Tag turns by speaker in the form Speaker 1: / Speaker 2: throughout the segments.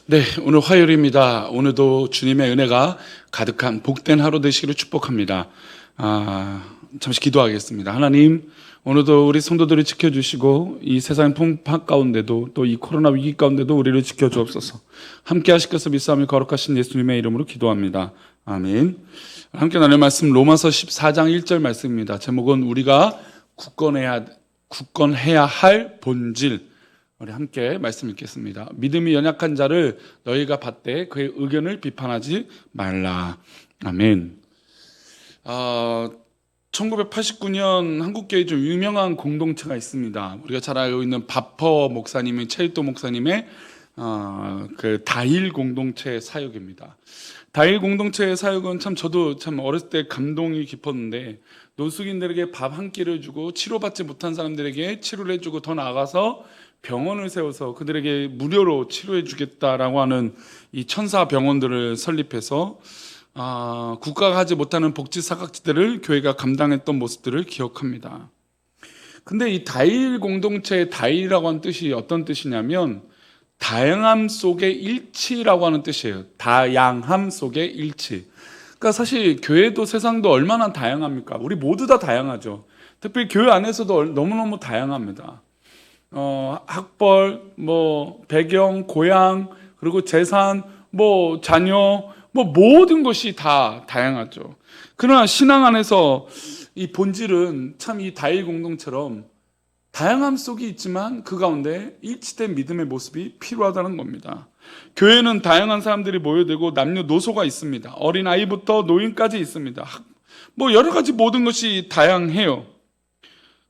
Speaker 1: 네, 오늘 화요일입니다. 오늘도 주님의 은혜가 가득한 복된 하루 되시기를 축복합니다. 잠시 기도하겠습니다. 하나님, 오늘도 우리 성도들을 지켜주시고 이 세상 풍파 가운데도 또 이 코로나 위기 가운데도 우리를 지켜주옵소서. 함께 하실 것을 믿사오며 거룩하신 예수님의 이름으로 기도합니다. 아멘. 함께 나눌 말씀 로마서 14장 1절 말씀입니다. 제목은 우리가 굳건해야 할 본질. 우리 함께 말씀 읽겠습니다. 믿음이 연약한 자를 너희가 받되 그의 의견을 비판하지 말라. 아멘. 1989년 한국교회 좀 유명한 공동체가 있습니다. 우리가 잘 알고 있는 바퍼 목사님의 최일도 목사님의 그 다일 공동체 사역입니다. 다일 공동체의 사역은 참 저도 참 어렸을 때 감동이 깊었는데, 노숙인들에게 밥 한 끼를 주고 치료받지 못한 사람들에게 치료를 해주고 더 나아가서 병원을 세워서 그들에게 무료로 치료해 주겠다라고 하는 이 천사 병원들을 설립해서 국가가 하지 못하는 복지 사각지대를 교회가 감당했던 모습들을 기억합니다. 근데 이 다일 공동체의 다일이라고 하는 뜻이 어떤 뜻이냐면 다양함 속의 일치라고 하는 뜻이에요. 다양함 속의 일치. 그러니까 사실 교회도 세상도 얼마나 다양합니까? 우리 모두 다 다양하죠. 특별히 교회 안에서도 너무너무 다양합니다. 학벌, 배경, 고향, 그리고 재산, 자녀, 모든 것이 다 다양하죠. 그러나 신앙 안에서 이 본질은 참 이 다일 공동처럼 다양함 속이 있지만 그 가운데 일치된 믿음의 모습이 필요하다는 겁니다. 교회는 다양한 사람들이 모여들고 남녀노소가 있습니다. 어린아이부터 노인까지 있습니다. 여러 가지 모든 것이 다양해요.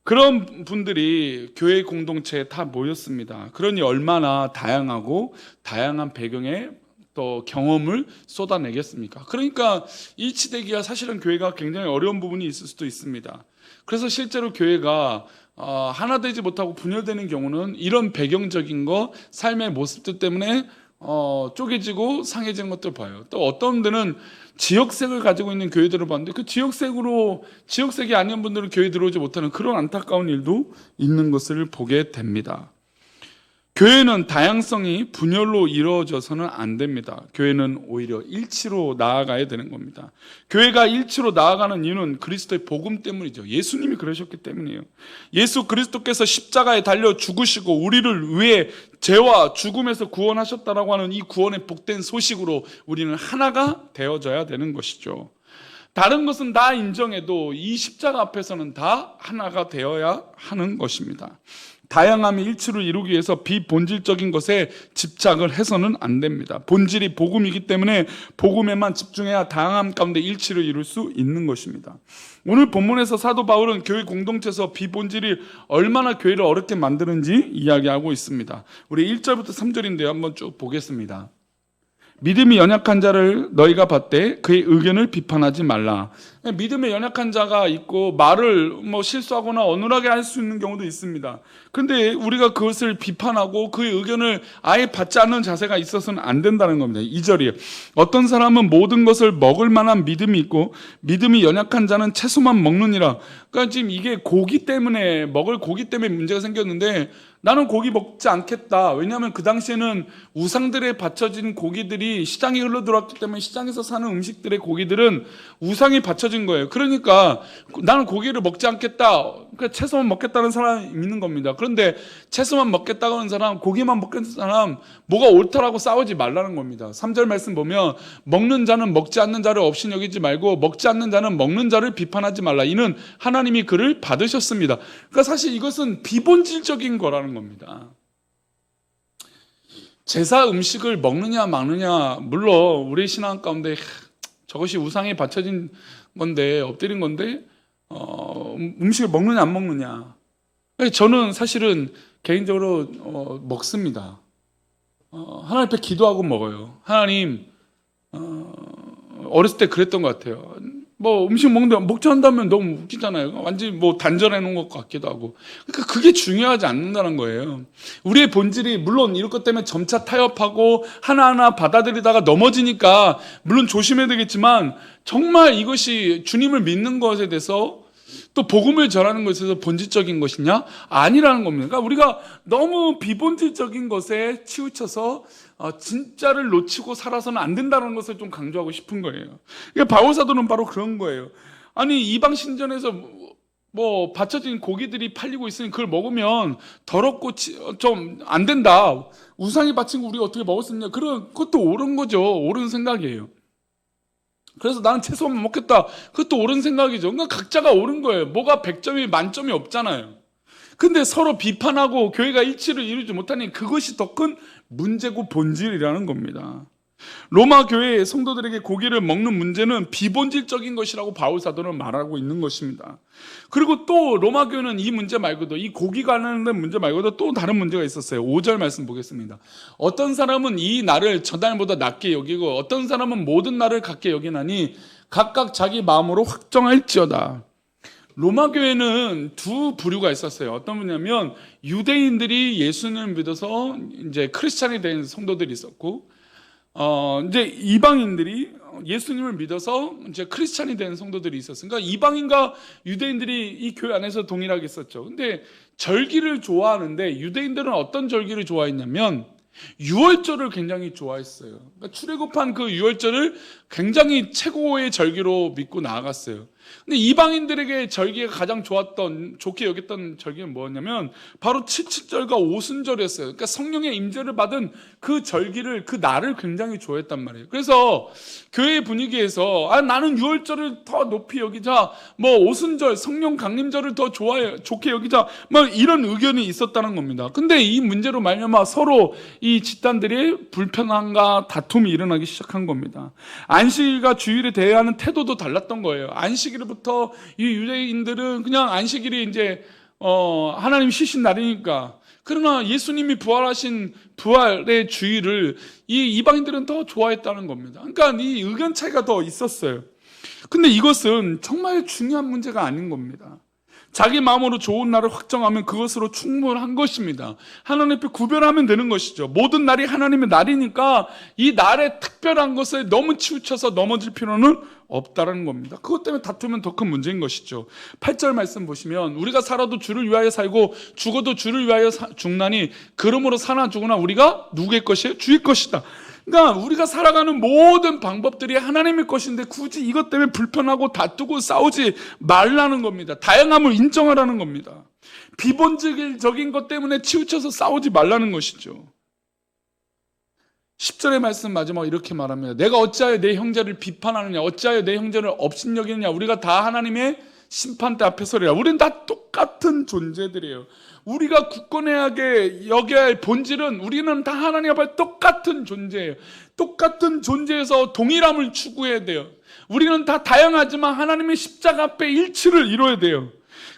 Speaker 1: 그런 분들이 교회 공동체에 다 모였습니다. 그러니 얼마나 다양하고 다양한 배경의 또 경험을 쏟아내겠습니까? 그러니까 일치되기가 사실은 교회가 굉장히 어려운 부분이 있을 수도 있습니다. 그래서 실제로 교회가 하나 되지 못하고 분열되는 경우는 이런 배경적인 거, 삶의 모습들 때문에 쪼개지고 상해지는 것들 봐요. 또 어떤 데는 지역색을 가지고 있는 교회들을 봤는데 그 지역색이 아닌 분들은 교회 들어오지 못하는 그런 안타까운 일도 있는 것을 보게 됩니다. 교회는 다양성이 분열로 이루어져서는 안 됩니다. 교회는 오히려 일치로 나아가야 되는 겁니다. 교회가 일치로 나아가는 이유는 그리스도의 복음 때문이죠. 예수님이 그러셨기 때문이에요. 예수 그리스도께서 십자가에 달려 죽으시고 우리를 위해 죄와 죽음에서 구원하셨다라고 하는 이 구원의 복된 소식으로 우리는 하나가 되어져야 되는 것이죠. 다른 것은 다 인정해도 이 십자가 앞에서는 다 하나가 되어야 하는 것입니다. 다양함의 일치를 이루기 위해서 비본질적인 것에 집착을 해서는 안 됩니다. 본질이 복음이기 때문에 복음에만 집중해야 다양함 가운데 일치를 이룰 수 있는 것입니다. 오늘 본문에서 사도 바울은 교회 공동체에서 비본질이 얼마나 교회를 어렵게 만드는지 이야기하고 있습니다. 우리 1절부터 3절인데요. 한번 쭉 보겠습니다. 믿음이 연약한 자를 너희가 받되 그의 의견을 비판하지 말라. 믿음에 연약한 자가 있고 말을 실수하거나 어눌하게 할 수 있는 경우도 있습니다. 근데 우리가 그것을 비판하고 그의 의견을 아예 받지 않는 자세가 있어서는 안 된다는 겁니다. 2절이에요. 어떤 사람은 모든 것을 먹을 만한 믿음이 있고 믿음이 연약한 자는 채소만 먹느니라. 그러니까 지금 이게 먹을 고기 때문에 문제가 생겼는데 나는 고기 먹지 않겠다. 왜냐하면 그 당시에는 우상들에 바쳐진 고기들이 시장에 흘러들어왔기 때문에 시장에서 사는 음식들의 고기들은 우상이 바쳐진 거예요. 그러니까 나는 고기를 먹지 않겠다. 그러니까 채소만 먹겠다는 사람이 있는 겁니다. 그런데 채소만 먹겠다고 하는 사람, 고기만 먹겠다는 사람, 뭐가 옳다라고 싸우지 말라는 겁니다. 3절 말씀 보면 먹는 자는 먹지 않는 자를 없이 여기지 말고 먹지 않는 자는 먹는 자를 비판하지 말라. 이는 하나님이 그를 받으셨습니다. 그러니까 사실 이것은 비본질적인 거라는 겁니다. 제사 음식을 먹느냐 마느냐, 물론 우리 신앙 가운데 저것이 우상에 바쳐진 건데, 엎드린 건데 음식을 먹느냐 안 먹느냐, 저는 사실은 개인적으로 먹습니다. 하나님 앞에 기도하고 먹어요. 하나님, 어렸을 때 그랬던 것 같아요. 음식 먹는데 먹지 않다면 너무 웃기잖아요. 완전히 단절해 놓은 것 같기도 하고. 그러니까 그게 중요하지 않는다는 거예요. 우리의 본질이 물론 이럴 것 때문에 점차 타협하고 하나하나 받아들이다가 넘어지니까 물론 조심해야 되겠지만, 정말 이것이 주님을 믿는 것에 대해서 또 복음을 전하는 것에서 본질적인 것이냐? 아니라는 겁니다. 그러니까 우리가 너무 비본질적인 것에 치우쳐서 진짜를 놓치고 살아서는 안 된다는 것을 좀 강조하고 싶은 거예요. 그러니까 바울 사도는 바로 그런 거예요. 아니 이방 신전에서 뭐 바쳐진 고기들이 팔리고 있으니 그걸 먹으면 더럽고 좀 안 된다. 우상이 바친 거 우리가 어떻게 먹을 수 있냐? 그것도 옳은 거죠. 옳은 생각이에요. 그래서 나는 채소만 먹겠다. 그것도 옳은 생각이죠. 그러니까 각자가 옳은 거예요. 뭐가 100점이 만점이 없잖아요. 근데 서로 비판하고 교회가 일치를 이루지 못하니 그것이 더 큰 문제고 본질이라는 겁니다. 로마 교회의 성도들에게 고기를 먹는 문제는 비본질적인 것이라고 바울 사도는 말하고 있는 것입니다. 그리고 또 로마 교회는 이 문제 말고도, 이 고기 관련된 문제 말고도 또 다른 문제가 있었어요. 5절 말씀 보겠습니다. 어떤 사람은 이 날을 저날보다 낮게 여기고 어떤 사람은 모든 날을 같게 여기나니 각각 자기 마음으로 확정할지어다. 로마 교회는 두 부류가 있었어요. 어떤 분이냐면 유대인들이 예수님을 믿어서 이제 크리스찬이 된 성도들이 있었고, 이제 이방인들이 예수님을 믿어서 이제 크리스찬이 된 성도들이 있었어요. 그러니까 이방인과 유대인들이 이 교회 안에서 동일하게 있었죠. 근데 절기를 좋아하는데 유대인들은 어떤 절기를 좋아했냐면 유월절을 굉장히 좋아했어요. 그러니까 출애굽한 그 유월절을 굉장히 최고의 절기로 믿고 나아갔어요. 근데 이방인들에게 절기가 가장 좋게 여겼던 절기는 뭐였냐면 바로 칠칠절과 오순절이었어요. 그러니까 성령의 임재를 받은 그 절기를, 그 날을 굉장히 좋아했단 말이에요. 그래서 교회 분위기에서 나는 유월절을 더 높이 여기자, 뭐 오순절, 성령 강림절을 더 좋게 여기자, 뭐 이런 의견이 있었다는 겁니다. 근데 이 문제로 말미암아 서로 이 집단들이 불편함과 다툼이 일어나기 시작한 겁니다. 안식일과 주일에 대하는 태도도 달랐던 거예요. 안식일부터 이 유대인들은 그냥 안식일이 이제 하나님 쉬신 날이니까, 그러나 예수님이 부활하신 부활의 주일을 이 이방인들은 더 좋아했다는 겁니다. 그러니까 이 의견 차이가 더 있었어요. 근데 이것은 정말 중요한 문제가 아닌 겁니다. 자기 마음으로 좋은 날을 확정하면 그것으로 충분한 것입니다. 하나님 앞에 구별하면 되는 것이죠. 모든 날이 하나님의 날이니까 이 날의 특별한 것에 너무 치우쳐서 넘어질 필요는 없다는 겁니다. 그것 때문에 다투면 더 큰 문제인 것이죠. 8절 말씀 보시면 우리가 살아도 주를 위하여 살고 죽어도 주를 위하여 죽나니 그러므로 사나 죽으나 우리가 누구의 것이에요? 주의 것이다. 그러니까 우리가 살아가는 모든 방법들이 하나님의 것인데 굳이 이것 때문에 불편하고 다투고 싸우지 말라는 겁니다. 다양함을 인정하라는 겁니다. 비본질적인 것 때문에 치우쳐서 싸우지 말라는 것이죠. 10절의 말씀 마지막 이렇게 말합니다. 내가 어찌하여 내 형제를 비판하느냐, 어찌하여 내 형제를 업신여기느냐. 우리가 다 하나님의 심판대 앞에 서리라. 우리는 다 똑같은 존재들이에요. 우리가 굳건하게 여겨야 할 본질은 우리는 다 하나님 앞에 똑같은 존재예요. 똑같은 존재에서 동일함을 추구해야 돼요. 우리는 다 다양하지만 하나님의 십자가 앞에 일치를 이뤄야 돼요.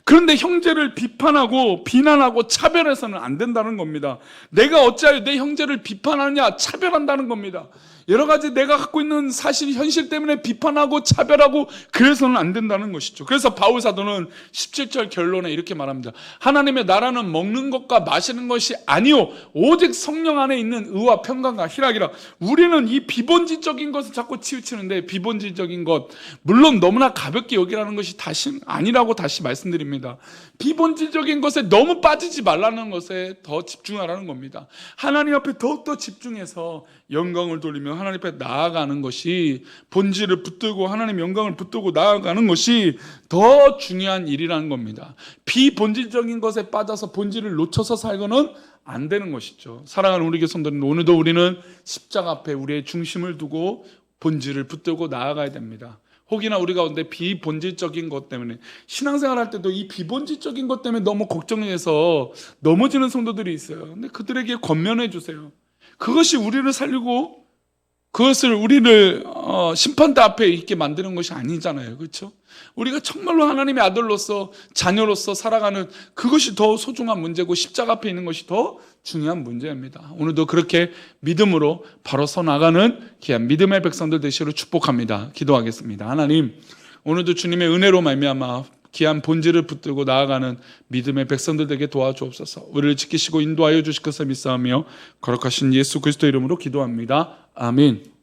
Speaker 1: 그런데 형제를 비판하고 비난하고 차별해서는 안 된다는 겁니다. 내가 어찌하여 내 형제를 비판하느냐, 차별한다는 겁니다. 여러 가지 내가 갖고 있는 사실, 현실 때문에 비판하고 차별하고 그래서는 안 된다는 것이죠. 그래서 바울 사도는 17절 결론에 이렇게 말합니다. 하나님의 나라는 먹는 것과 마시는 것이 아니요 오직 성령 안에 있는 의와 평강과 희락이라. 우리는 이 비본질적인 것을 자꾸 치우치는데, 비본질적인 것, 물론 너무나 가볍게 여기라는 것이 다시 아니라고 다시 말씀드립니다. 비본질적인 것에 너무 빠지지 말라는 것에 더 집중하라는 겁니다. 하나님 앞에 더욱더 집중해서 영광을 돌리며 하나님 앞에 나아가는 것이, 본질을 붙들고 하나님 영광을 붙들고 나아가는 것이 더 중요한 일이라는 겁니다. 비본질적인 것에 빠져서 본질을 놓쳐서 살고는 안 되는 것이죠. 사랑하는 우리 교회 성도님, 오늘도 우리는 십자가 앞에 우리의 중심을 두고 본질을 붙들고 나아가야 됩니다. 혹이나 우리 가운데 비본질적인 것 때문에, 신앙생활 할 때도 이 비본질적인 것 때문에 너무 걱정해서 넘어지는 성도들이 있어요. 근데 그들에게 권면해 주세요. 그것이 우리를 살리고 그것을 우리를 심판대 앞에 있게 만드는 것이 아니잖아요. 그렇죠? 우리가 정말로 하나님의 아들로서, 자녀로서 살아가는 그것이 더 소중한 문제고 십자가 앞에 있는 것이 더 중요한 문제입니다. 오늘도 그렇게 믿음으로 바로 서 나가는 귀한 믿음의 백성들 되시기를 축복합니다. 기도하겠습니다. 하나님, 오늘도 주님의 은혜로 말미암아 귀한 본질을 붙들고 나아가는 믿음의 백성들 되게 도와주옵소서. 우리를 지키시고 인도하여 주실 것을 믿사오며 거룩하신 예수 그리스도 이름으로 기도합니다. 아멘.